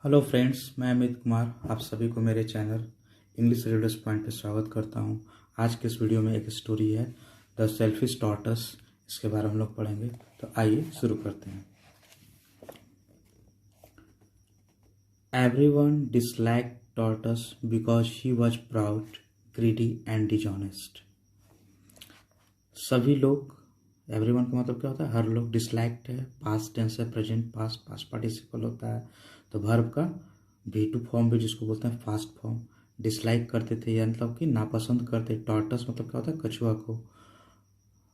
Hello friends, मैं अमित कुमार आप सभी को मेरे चैनल इंग्लिश रीडर्स पॉइंट पे स्वागत करता हूं। आज के इस वीडियो में एक स्टोरी है द सेल्फिश टॉर्टस। इसके बारे में हम लोग पढ़ेंगे, तो आइए शुरू करते हैं। Everyone disliked Tortoise because he was proud, greedy and dishonest. सभी लोग, एवरीवन का मतलब क्या होता है? हर लोग। डिसलाइक्ड है, पास्ट टेंस है, प्रेजेंट पास्ट पार्टिसिपल होता है, तो वर्ब का V2 फॉर्म भी जिसको बोलते हैं फास्ट फॉर्म। डिसलाइक करते थे या मतलब कि नापसंद करते। टॉर्टस मतलब क्या होता है? कछुआ को।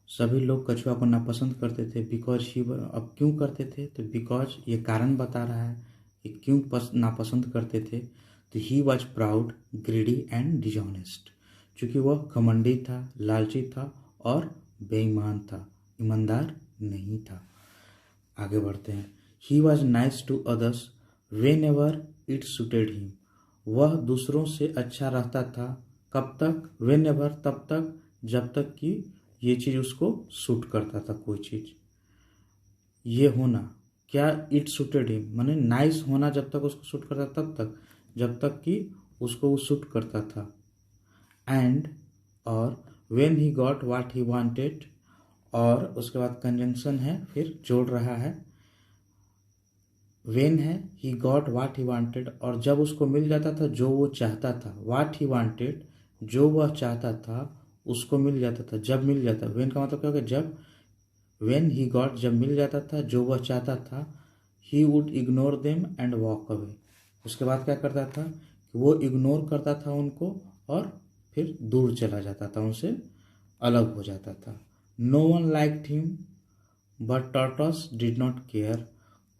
सभी लोग कछुआ को नापसंद करते थे। बिकॉज ही, अब क्यों करते थे? तो बिकॉज ये कारण बता रहा है कि क्यों नापसंद करते थे। तो ही was proud, greedy and dishonest. चूँकि वह घमंडी था, लालची था और बेईमान था, ईमानदार नहीं था। आगे बढ़ते हैं। He was nice to others whenever it suited him. वह दूसरों से अच्छा रहता था। कब तक? वेन एवर, तब तक जब तक कि ये चीज़ उसको सूट करता था। कोई चीज़, ये होना क्या? इट सुटेड हिम माने नाइस होना जब तक उसको सूट करता, तब तक जब तक कि उसको वो सूट करता था। एंड, और when he got what he wanted, और उसके बाद कंजंक्शन है, फिर जोड़ रहा है। वेन है, ही गॉट वाट ही वांटेड, और जब उसको मिल जाता था जो वो चाहता था। वाट ही वांटेड, जो वह चाहता था उसको मिल जाता था, जब मिल जाता। वेन का मतलब क्या होगा? जब। वेन ही गॉट, जब मिल जाता था जो वह चाहता था। He would ignore them and walk away. उसके बाद क्या करता था कि वो इग्नोर करता था उनको और फिर दूर चला जाता था, उनसे अलग हो जाता था। No one liked him but Tortoise did not care.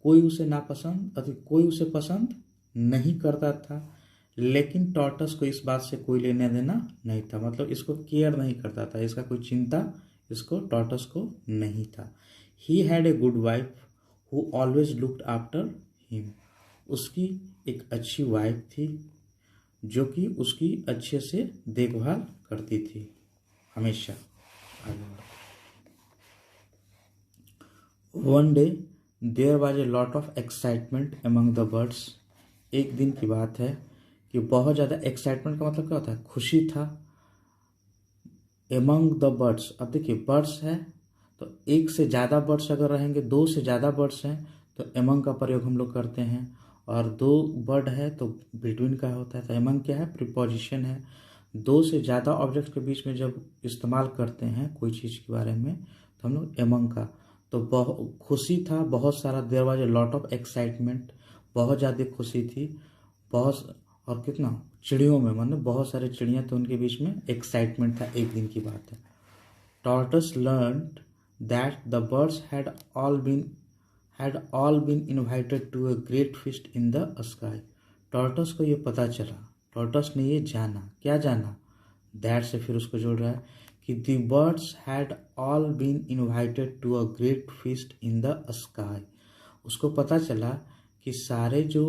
कोई उसे नापसंद अति कोई उसे पसंद नहीं करता था, लेकिन टॉर्टस को इस बात से कोई लेना देना नहीं था। मतलब इसको केयर नहीं करता था, इसका कोई चिंता इसको, टॉर्टस को नहीं था। He had a good wife who always looked after him. उसकी एक अच्छी वाइफ थी जो कि उसकी अच्छे से देखभाल करती थी हमेशा। One day there was a lot of excitement among the birds. एक दिन की बात है कि बहुत ज़्यादा एक्साइटमेंट का मतलब क्या होता है? खुशी था। एमंग द बर्ड्स, अब देखिए बर्ड्स है तो एक से ज़्यादा बर्ड्स अगर रहेंगे, दो से ज़्यादा बर्ड्स हैं तो एमंग का प्रयोग हम लोग करते हैं। और दो बर्ड है तो बिटवीन का होता है। तो एमंग क्या है? प्रीपोजिशन है। दो से ज़्यादा ऑब्जेक्ट के बीच में जब इस्तेमाल करते हैं कोई चीज़ के बारे में तो हम लोग एमंग का। तो बहुत खुशी था, बहुत सारा। There was a lot of excitement, बहुत ज़्यादा खुशी थी। बहुत, और कितना? चिड़ियों में, मतलब बहुत सारे चिड़ियाँ थे उनके बीच में एक्साइटमेंट था। एक दिन की बात है। Tortoise learned that the birds had all been invited to a great feast in the sky। टॉर्टस को ये पता चला, टॉर्टस ने ये जाना। क्या जाना? दैट से फिर उसको जोड़ रहा है कि the birds had all been invited to a great feast in the sky. उसको पता चला कि सारे जो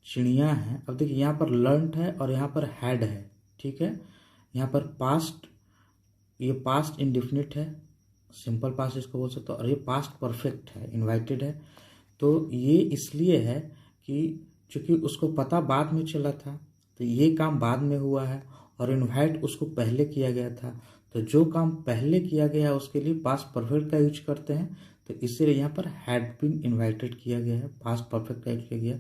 चिड़ियाँ हैं, अब देखिए यहाँ पर लर्नड है और यहाँ पर हैड है, ठीक है। यहाँ पर पास्ट, ये पास्ट इंडिफिनिट है, सिंपल पास्ट इसको बोल सकते हो, और ये पास्ट परफेक्ट है, इनवाइटेड है। तो ये इसलिए है कि चूंकि उसको पता बाद में चला था तो ये काम बाद में हुआ है, और इनवाइट उसको पहले किया गया था। तो जो काम पहले किया गया है उसके लिए पास्ट परफेक्ट का यूज करते हैं। तो इसीलिए यहाँ पर हैड बीन इनवाइटेड किया गया है, पास्ट परफेक्ट का यूज किया गया,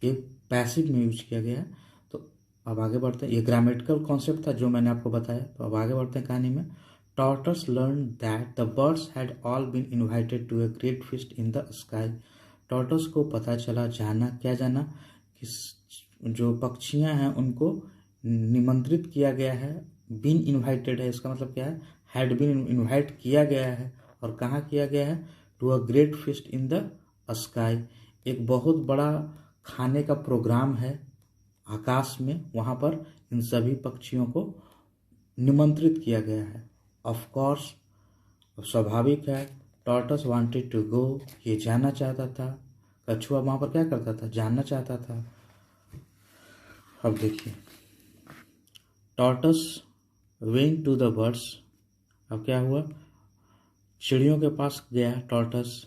ये पैसिव में यूज किया गया है। तो अब आगे बढ़ते हैं। ये ग्रामेटिकल कॉन्सेप्ट था जो मैंने आपको बताया। तो अब आगे बढ़ते हैं कहानी में। Tortoise learned that the birds had all been invited to a great feast in the sky। टॉर्टस को पता चला, जाना, क्या जाना? कि जो पक्षियां हैं उनको निमंत्रित किया गया है। बीन इनवाइटेड है, इसका मतलब क्या है? हैड बीन इनवाइट किया गया है। और कहाँ किया गया है? To a great feast in the sky. एक बहुत बड़ा खाने का प्रोग्राम है आकाश में, वहाँ पर इन सभी पक्षियों को निमंत्रित किया गया है। ऑफ कोर्स, स्वाभाविक है, टॉर्टस वांटेड टू गो, ये जाना चाहता था। कछुआ वहाँ पर क्या करता था? जानना चाहता था। अब देखिए, Tortoise went to the birds. अब क्या हुआ? चिड़ियों के पास गया Tortoise.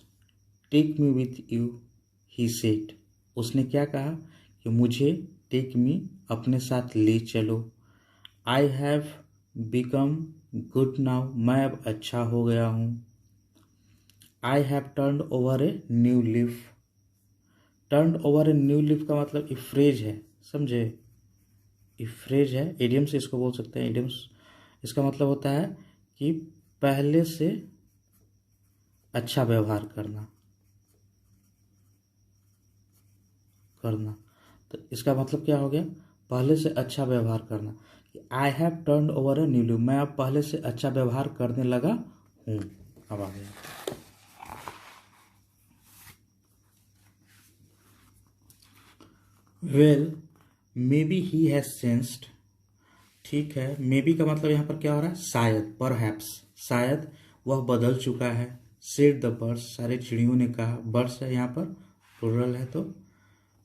Take me with you, he said. उसने क्या कहा कि मुझे टेक मी अपने साथ ले चलो। I have become good now, मैं अब अच्छा हो गया हूँ। I have turned over a new leaf. Turned over a new leaf का मतलब एक फ्रेज है, समझे, एक फ्रेज है, इडियम से इसको बोल सकते हैं। इडियम्स इसका मतलब होता है कि पहले से अच्छा व्यवहार करना। तो इसका मतलब क्या हो गया, पहले से अच्छा व्यवहार करना। I have turned over a new leaf, मैं अब पहले से अच्छा व्यवहार करने लगा हूँ। अब आ गया well may be he has sensed. ठीक है, मे बी का मतलब यहाँ पर क्या हो रहा है, शायद, परहैप्स, शायद वह बदल चुका है। सेड द बर्ड्स, सारे चिड़ियों ने कहा, बर्ड्स है यहाँ पर प्लुरल है तो।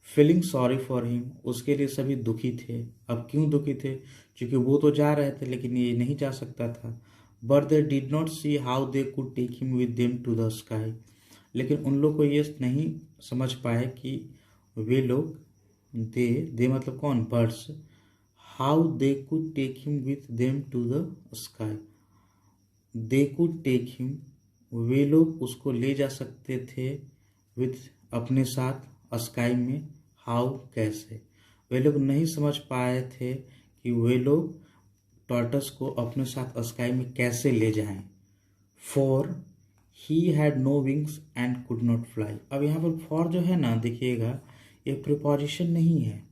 फीलिंग सॉरी फॉर हिम, उसके लिए सभी दुखी थे। अब क्यों दुखी थे, क्योंकि वो तो जा रहे थे लेकिन ये नहीं जा सकता था। But they did not see how they could take him with them to the sky, लेकिन उन लोग को ये नहीं समझ पाए कि वे लोग, दे मतलब कौन, birds, how they could take him with them to the sky. They could take him, वे लोग उसको ले जा सकते थे, विथ अपने साथ, स्काई में, हाउ कैसे। वे लोग नहीं समझ पाए थे कि वे लोग टॉर्टस को अपने साथ स्काई में कैसे ले जाएं। For he had no wings and could not fly. अब यहाँ पर फॉर जो है ना, देखिएगा, ये प्रिपोजिशन नहीं है,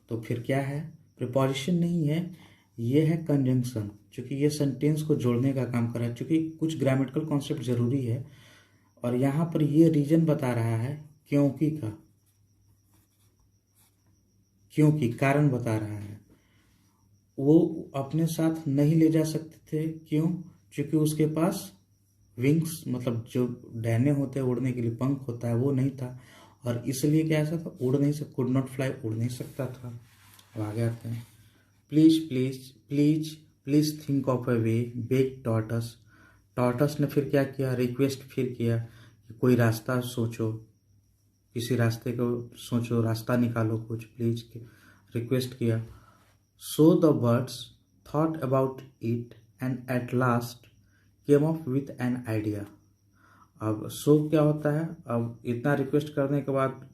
तो फिर क्या है, प्रिपोजिशन नहीं है, ये है कंजंक्शन, क्योंकि ये सेंटेंस को जोड़ने का काम कर रहा है। क्योंकि कुछ ग्रामेटिकल कॉन्सेप्ट जरूरी है, और यहाँ पर ये रीजन बता रहा है क्योंकि का, क्योंकि कारण बता रहा है। वो अपने साथ नहीं ले जा सकते थे, क्यों, क्योंकि उसके पास विंग्स मतलब जो डहने होते हैं उड़ने के लिए, पंख होता है, वो नहीं था, और इसलिए क्या ऐसा था, उड़ नहीं सकता, कुड नॉट फ्लाई, उड़ नहीं सकता था। अब आगे आते हैं। Please please please please think of a way, begged Tortoise. Tortoise ने फिर क्या किया, रिक्वेस्ट फिर किया कि कोई रास्ता सोचो, किसी रास्ते को सोचो, रास्ता निकालो कुछ, प्लीज रिक्वेस्ट किया। So the birds thought about it and at last came up with an idea. अब सो क्या होता है, अब इतना रिक्वेस्ट करने के बाद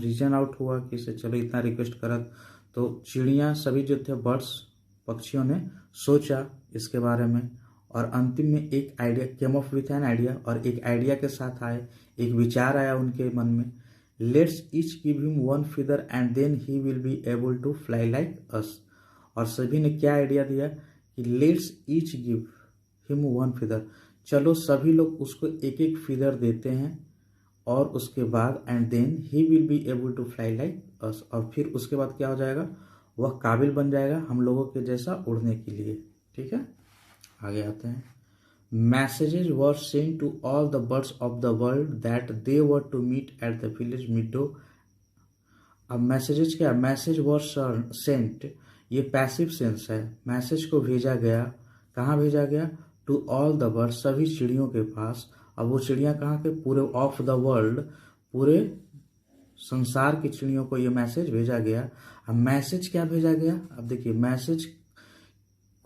रीजन आउट हुआ कि से चलो इतना रिक्वेस्ट करा, तो चिड़िया सभी जो थे, बर्ड्स, पक्षियों ने सोचा इसके बारे में, और अंतिम में एक idea, came of with an idea, और एक आइडिया के साथ आए, एक विचार आया उनके मन में। Let's each give him one feather and then he will be able to fly like us. और सभी ने क्या आइडिया दिया कि let's each give him one feather, चलो सभी लोग उसको एक एक फीदर देते हैं, और उसके बाद and then he will be able to fly like us, और फिर उसके बाद क्या हो जाएगा, वह काबिल बन जाएगा हम लोगों के जैसा उड़ने के लिए। ठीक है, आगे आते हैं। Messages were sent to all the birds of the world that they were to meet at the village meadow. अब मैसेजेस क्या, मैसेज वर सेंट, ये पैसिव सेंस है, मैसेज को भेजा गया, कहाँ भेजा गया, टू ऑल द बर्ड्स, सभी चिड़ियों के पास। अब वो चिड़िया कहाँ के, पूरे ऑफ द वर्ल्ड, पूरे संसार की चिड़ियों को ये मैसेज भेजा गया। अब मैसेज क्या भेजा गया, अब देखिए मैसेज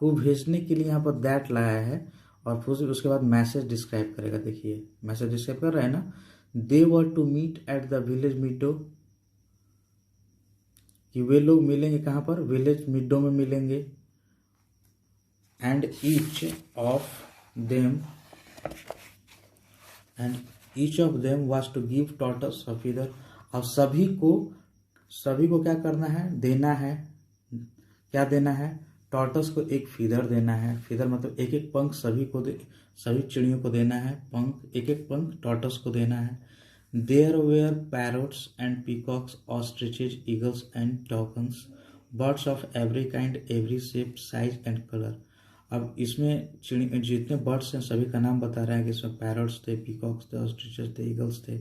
को भेजने के लिए यहाँ पर दैट लाया है, और फिर उसके बाद मैसेज डिस्क्राइब करेगा। देखिए मैसेज डिस्क्राइब कर रहा है ना, they were to meet at the village meadow, कि वे लोग मिलेंगे कहाँ पर, विलेज मिडो में मिलेंगे। And each of them was to give Tortoise a feather. अब सभी को क्या करना है, देना है, क्या देना है, टॉर्टस को एक फीदर देना है। फीदर मतलब एक एक पंख सभी चिड़ियों को देना है, पंख, एक एक पंख टॉर्टस को देना है। There were parrots and peacocks, ostriches, eagles and toucans, birds of every kind, every shape, size and colour. अब इसमें जितने बर्ड्स हैं सभी का नाम बता रहे हैं कि इसमें पैरोट्स थे, पीकॉक्स थे, ऑस्ट्रिचेज थे, ईगल्स थे,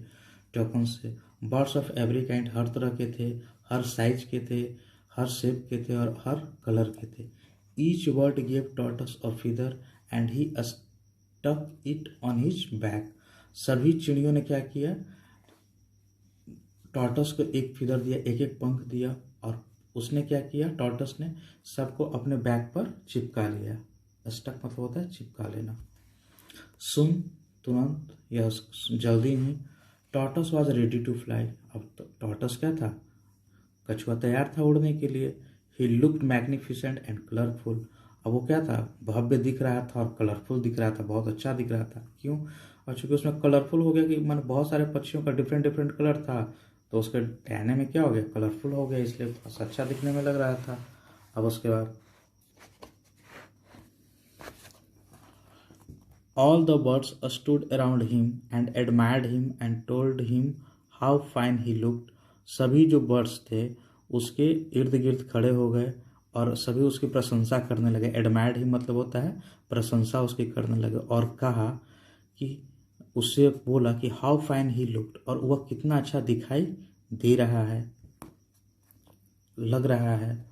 टॉकन्स थे। बर्ड्स ऑफ एवरी काइंड, हर तरह के थे, हर साइज के थे, हर शेप के थे, और हर कलर के थे। Each bird gave Tortoise a feather and he stuck it on his back. सभी चिड़ियों ने क्या किया, टॉर्टस को एक फीदर दिया, एक एक पंख दिया, और उसने क्या किया, टॉर्टस ने सबको अपने बैक पर चिपका लिया। स्टक मतलब होता है चिपका लेना। सुन तुरंत या जल्दी ही, टॉर्टस वॉज रेडी टू फ्लाई। अब टॉर्टस क्या था, कछुआ तैयार था उड़ने के लिए। He looked magnificent and colourful. अब वो क्या था, भव्य दिख रहा था और कलरफुल दिख रहा था, बहुत अच्छा दिख रहा था। क्यों, और चूंकि उसमें कलरफुल हो गया कि मन बहुत सारे पक्षियों का डिफरेंट डिफरेंट कलर था, तो उसके टहने में क्या हो गया, कलरफुल हो गया, इसलिए बहुत अच्छा दिखने में लग रहा था। अब उसके बाद all the birds stood around him and admired him and told him how fine he looked। सभी जो बर्ड्स थे उसके इर्द गिर्द खड़े हो गए और सभी उसकी प्रशंसा करने लगे। एडमायर्ड ही मतलब होता है प्रशंसा उसकी करने लगे, और कहा कि उससे बोला कि हाउ फाइन ही लुक्ड, और वह कितना अच्छा दिखाई दे रहा है, लग रहा है।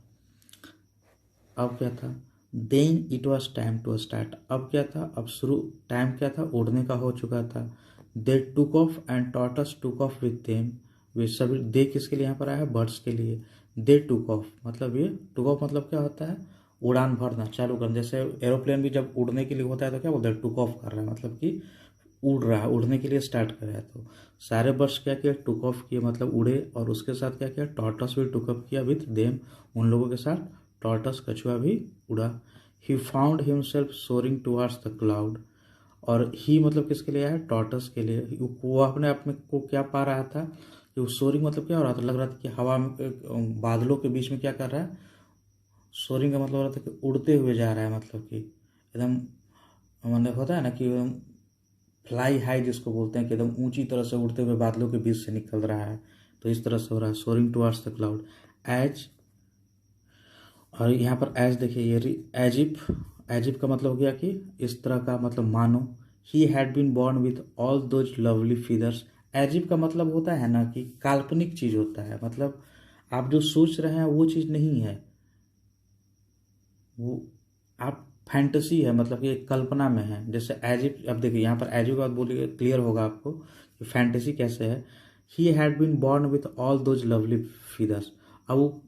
अब क्या था, then it was time to start. अब क्या था, अब शुरू, टाइम क्या था, उड़ने का हो चुका था। They took off and Tortoise took off with them. वे सभी, दे किसके लिए यहाँ पर आया है, बर्ड्स के लिए। दे टुक ऑफ मतलब, ये टुक ऑफ मतलब क्या होता है, उड़ान भरना, चालू करना। जैसे एरोप्लेन भी जब उड़ने के लिए होता है तो क्या बोलते हैं, टुक ऑफ कर रहा है, मतलब कि उड़ रहा है, उड़ने के लिए स्टार्ट कर रहा है। तो सारे बर्ड्स क्या किया, टुक ऑफ किए मतलब उड़े, और उसके साथ क्या किया, टॉर्टस भी टुक ऑफ किया विथ देम, उन लोगों के साथ टॉर्टस कछुआ भी उड़ा। He found himself soaring towards the cloud. और ही मतलब किसके लिए आया, टॉर्टस के लिए। वो अपने आप में को क्या पा रहा था, कि वो सोरिंग मतलब क्या हो रहा था, लग रहा था कि हवा में बादलों के बीच में क्या कर रहा है, सोरिंग का मतलब हो रहा था कि उड़ते हुए जा रहा है, मतलब कि एकदम, मतलब होता है ना कि फ्लाई हाई जिसको बोलते हैं, कि एकदम ऊंची तरह से उड़ते हुए बादलों के बीच से निकल रहा है, तो इस तरह से हो रहा है, soaring towards the cloud. As, और यहाँ पर एज देखिए, ये एजिप, एजिप का मतलब हो गया कि इस तरह का, मतलब मानो। He had been born with all those lovely feathers. As if का मतलब होता है ना कि काल्पनिक चीज होता है, मतलब आप जो सोच रहे हैं वो चीज नहीं है, वो आप फैंटेसी है, मतलब कि एक कल्पना में है। जैसे एजिप, अब देखिए यहाँ पर एजिप बात बोलिए, क्लियर होगा आपको कि फैंटेसी कैसे है। He had been born with all those lovely feathers. अब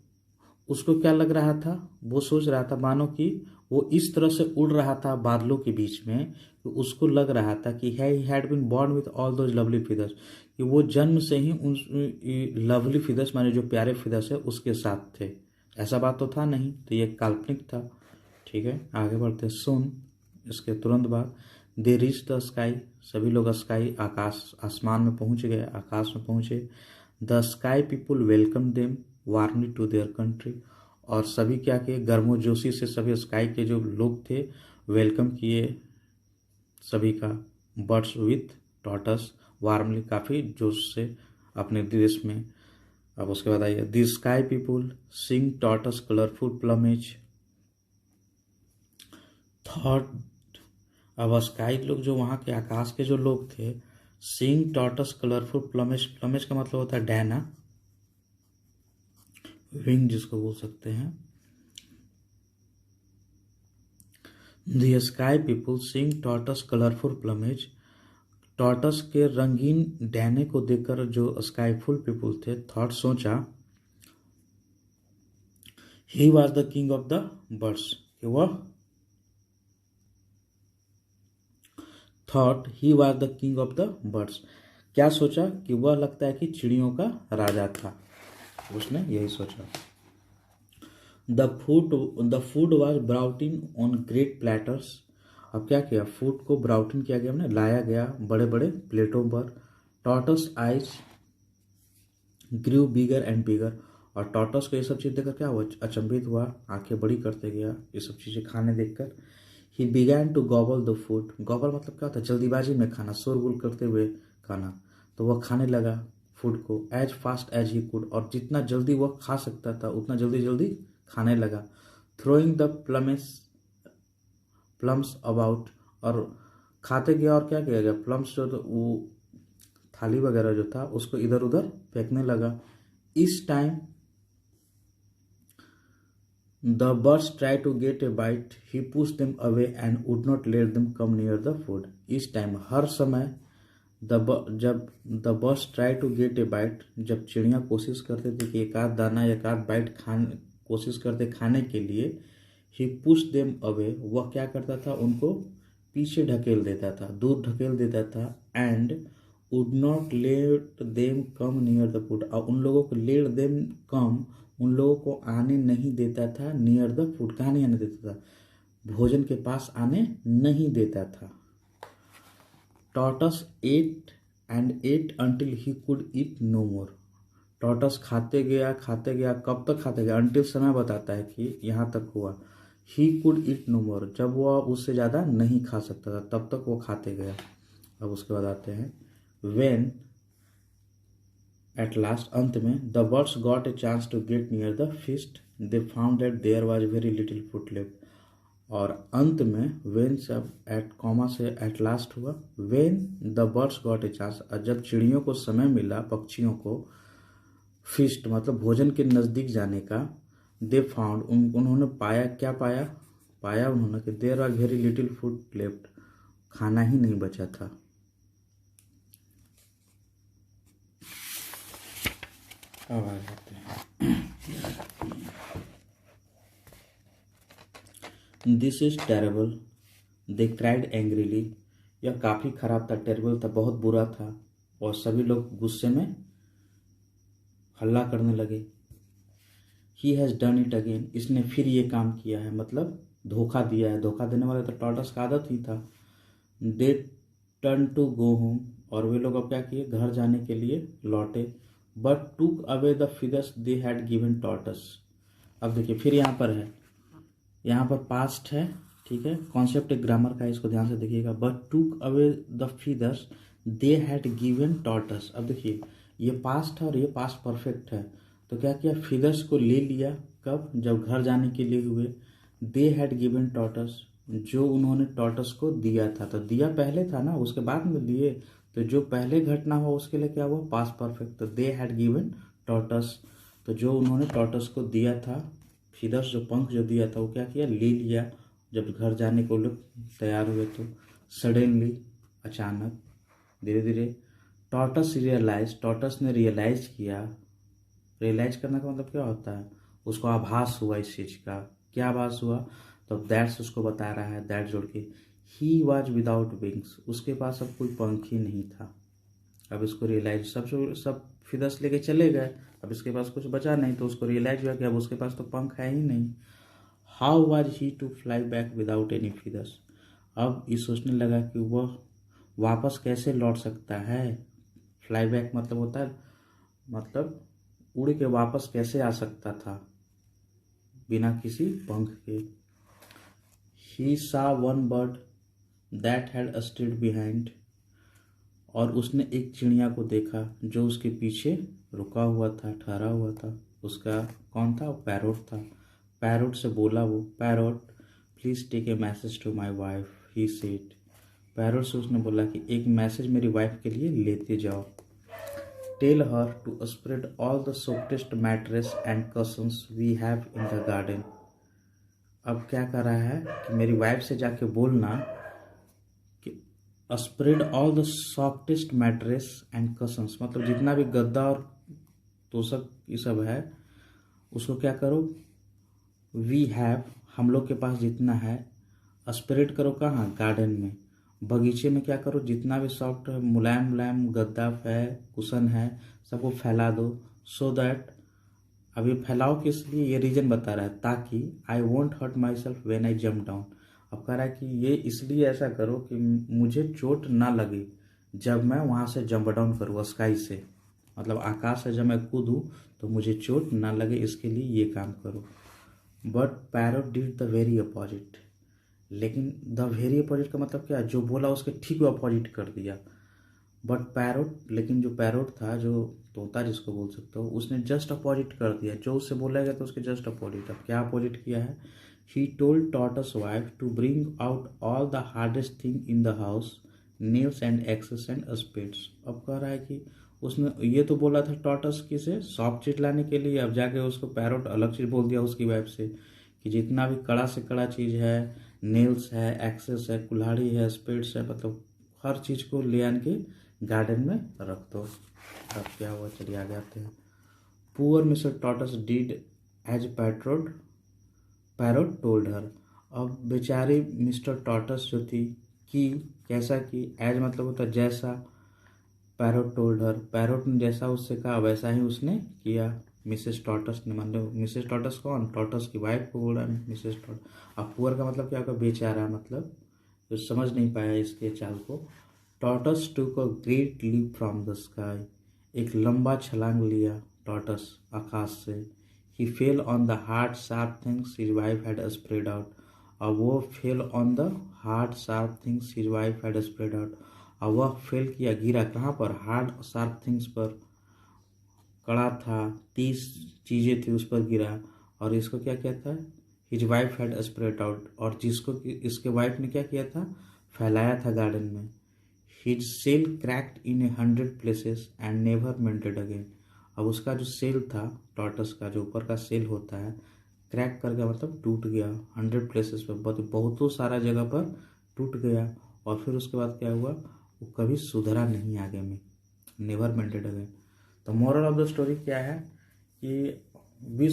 उसको क्या लग रहा था, वो सोच रहा था मानो कि वो इस तरह से उड़ रहा था बादलों के बीच में, तो उसको लग रहा था कि he had been born with all those lovely feathers, कि वो जन्म से ही उन लवली फिदर्स माने जो प्यारे फिदर्स है उसके साथ थे। ऐसा बात तो था नहीं, तो ये काल्पनिक था। ठीक है, आगे बढ़ते। सुन, इसके तुरंत बाद, दे रीच द स्काई। सभी लोग स्काई, आकाश, आसमान में पहुंच गए, आकाश में पहुंचे। The sky people welcome them warmly to their country. और सभी क्या किए, गर्मोजोशी से सभी स्काई के जो लोग थे वेलकम किए सभी का, बर्ड्स विथ टॉर्टस वार्मली, काफ़ी जोश से अपने देश में। अब उसके बाद आइए, the sky people sing Tortoise colourful plumage thought. अब स्काई लोग, जो वहाँ के आकाश के जो लोग थे, sing Tortoise colourful plumage, plumage का मतलब होता है डैना, विंग जिसको बोल सकते हैं। The sky people sing Tortoise colourful plumage. Tortoise के रंगीन डैने को देखकर जो स्काईफुल पीपुल थे, थॉट सोचा, he was the king of the birds, कि वह, thought he was the king of the birds, क्या सोचा कि वह लगता है कि चिड़ियों का राजा था, उसने यही सोचा। The food was brought in on great platters. अब क्या किया, फूड को ब्राउटिन किया गया, हमने लाया गया बड़े बड़े प्लेटों पर। Tortoise eyes grew bigger and bigger. और टॉर्टस को ये सब चीज़ देखकर क्या हुआ, अचंभित हुआ, आंखें बड़ी करते गया ये सब चीज़ें खाने देखकर। He began to gobble the food. Gobble मतलब क्या होता है, जल्दीबाजी में खाना, शोरगुल करते हुए खाना। तो वह खाने लगा फूड को as fast as he could. और जितना जल्दी वह खा सकता था उतना जल्दी जल्दी खाने लगा। Throwing the plums about. और खाते गया, और क्या किया गया, प्लम्स जो तो वो थाली वगैरह जो था उसको इधर उधर फेंकने लगा। इस time the birds try to get a bite, he push them away and would not let them come near the food. इस टाइम, हर समय जब the birds try to get a bite, जब चिड़िया कोशिश करते थे कि एक आध दाना या एक आध बाइट कोशिश करते खाने के लिए, ही पुश देम अवे, वह क्या करता था, उनको पीछे ढकेल देता था, दूर ढकेल देता था। And would not let them come near the food, और उन लोगों को लेट देम कम, उन लोगों को आने नहीं देता था, नियर द फूड, कहाँ नहीं आने देता था, भोजन के पास आने नहीं देता था। Tortoise ate and ate until he could eat no more, Tortoise खाते गया, कब तक खाते गया, अंटिल समय बताता है कि यहाँ तक हुआ। ही कुड ईट नो मोर, जब वह उससे ज़्यादा नहीं खा सकता था तब तक वो खाते गया। अब उसके बाद आते हैं वेन एट लास्ट, अंत में, the birds got a chance to get near the feast, they found that there was very little food left. और अंत में वेन सब एट कॉमा से एट लास्ट हुआ, when the birds got a chance, जब चिड़ियों को समय मिला, पक्षियों को, फीस्ट मतलब भोजन के नज़दीक जाने का, दे फाउंड उन्होंने पाया, क्या पाया उन्होंने कि there are very little food left, खाना ही नहीं बचा था। अब आ जाते हैं this is terrible, they cried angrily, यह काफ़ी खराब था, टेरेबल था, बहुत बुरा था, और सभी लोग गुस्से में हल्ला करने लगे। He has done it again, इसने फिर ये काम किया है, मतलब धोखा दिया है, धोखा देने वाला तो टॉर्टस का आदत ही था। They turn to go home, और वे लोग अब क्या किए, घर जाने के लिए लौटे। But took away the feathers they had given Tortoise. अब देखिए फिर यहाँ पर है, यहाँ पर पास्ट है, ठीक है, कॉन्सेप्ट एक ग्रामर का है, इसको ध्यान से देखिएगा। But took away the feathers they had given Tortoise, अब देखिए ये पास्ट है और ये पास्ट परफेक्ट है, तो क्या किया, फीदर्स को ले लिया, कब, जब घर जाने के लिए हुए। दे हैड गिवन टॉर्टस, जो उन्होंने टॉर्टस को दिया था, तो दिया पहले था ना, उसके बाद में लिए, तो जो पहले घटना हुआ उसके लिए क्या हुआ, पास्ट परफेक्ट, तो दे हैड गिवन टॉर्टस, तो जो उन्होंने टॉर्टस को दिया था, फीदर्स जो पंख जो दिया था वो क्या किया, ले लिया। जब घर जाने को लोग तैयार हुए तो सडनली, अचानक, धीरे धीरे, टॉर्टस रियलाइज, टॉर्टस ने रियलाइज किया, रियलाइज करने का मतलब क्या होता है, उसको आभास हुआ इस चीज़ का, क्या आभास हुआ, तो दैट्स उसको बता रहा है, दैट जोड़ के, ही वॉज विदाउट विंग्स, उसके पास अब कोई पंख ही नहीं था। अब इसको रियलाइज, सब फिदर्स लेके चले गए, अब इसके पास कुछ बचा नहीं, तो उसको रियलाइज हुआ कि अब उसके पास तो पंख है ही नहीं। How was he to fly back without any feathers, अब ये सोचने लगा कि वह वापस कैसे लौट सकता है, फ्लाई बैक मतलब होता है, मतलब उड़ के वापस कैसे आ सकता था बिना किसी पंख के। ही सा one bird that had state behind, और उसने एक चिड़िया को देखा जो उसके पीछे रुका हुआ था, ठहरा हुआ था, उसका कौन था, पैरोट था। पैरोट से बोला वो, parrot please take a message to my wife, he said, parrot से उसने बोला कि एक मैसेज मेरी वाइफ के लिए लेते जाओ। Tell her to spread all the softest mattress and cushions we have in the garden, अब क्या कर रहा है कि मेरी वाइफ से जाके बोलना कि spread all the softest mattress and cushions, मतलब जितना भी गद्दा और तोशक ये सब है उसको क्या करो, वी हैव, हम लोग के पास जितना है, स्प्रेड करो कहाँ, गार्डन में, बगीचे में क्या करो, जितना भी सॉफ्ट मुलायम मुलायम गद्दा है, कुशन है, सबको फैला दो। सो दैट, अभी फैलाओ किस लिए, ये रीजन बता रहा है, ताकि I won't hurt myself when I jump down, अब कह रहा है कि ये इसलिए ऐसा करो कि मुझे चोट ना लगे जब मैं वहाँ से जंप डाउन करूँ, स्काई से, मतलब आकाश से जब मैं कूदूँ तो मुझे चोट ना लगे, इसके लिए ये काम करो। But parrot did the very opposite, लेकिन द वेरी अपोजिट का मतलब क्या, जो बोला उसके ठीक अपोजिट कर दिया। बट पैरोट, लेकिन जो पैरोट था, जो तोता जिसको बोल सकते हो, उसने जस्ट अपोजिट कर दिया, जो उससे बोला गया तो उसके जस्ट अपोजिट। अब क्या अपोजिट किया है, he told Tortoise wife to bring out all the hardest thing in the house, nails and axes and spades. अब कह रहा है कि उसने ये तो बोला था टॉर्टस की से सॉफ्ट चीज लाने के लिए, अब जाके उसको पैरोट अलग चीज बोल दिया उसकी वाइफ से कि जितना भी कड़ा से कड़ा चीज है, नेल्स है, एक्सेस है, कुल्हाड़ी है, स्पेड्स है, मतलब हर चीज को ले आन के गार्डन में रख दो। अब क्या हुआ, चलिए आगे आते हैं। Poor Mister Tortoise did as parrot told her. अब बेचारी मिस्टर टॉर्टस जो थी की कैसा की, एज मतलब होता जैसा, पैरोट टोल्ड हर पैरोट ने जैसा उससे कहा वैसा ही उसने किया। मिसेस टॉर्टस ने, मतलब मिसेस टॉर्टस कौन, टॉर्टस की वाइफ को बोल रहा है मिसेस टॉर्टस। अब पुअर का मतलब क्या होगा, बेचारा, मतलब जो समझ नहीं पाया इसके चाल को। Tortoise took a great leap from the sky. एक लंबा छलांग लिया टॉर्टस आकाश से। He fell on the hard sharp things his wife had spread out. अब वो fell on the hard sharp things his wife had spread out. अब वह फेल किया, गिरा कहाँ पर, हार्ड शार्प थिंग्स पर, कड़ा था, 30 चीज़ें थी उस पर गिरा। और इसको क्या कहता है, his wife had spread out, और जिसको इसके वाइफ ने क्या किया था, फैलाया था गार्डन में। His shell cracked in 100 places and never mended again. अब उसका जो सेल था, टॉर्टस का जो ऊपर का सेल होता है, क्रैक कर गया मतलब टूट गया, 100 प्लेसेस पर, बहुतों सारा जगह पर टूट गया। और फिर उसके बाद क्या हुआ, वो कभी सुधरा नहीं आगे में, नेवर मेंटेड अगेन। तो मोरल ऑफ द स्टोरी क्या है कि we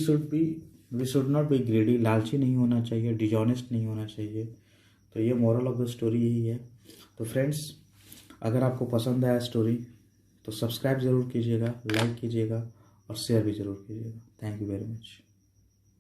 should not be greedy, लालची नहीं होना चाहिए, डिजॉनेस्ट नहीं होना चाहिए। तो ये मोरल ऑफ द स्टोरी यही है। तो फ्रेंड्स, अगर आपको पसंद आया स्टोरी तो सब्सक्राइब ज़रूर कीजिएगा, लाइक कीजिएगा और शेयर भी ज़रूर कीजिएगा। Thank you very much.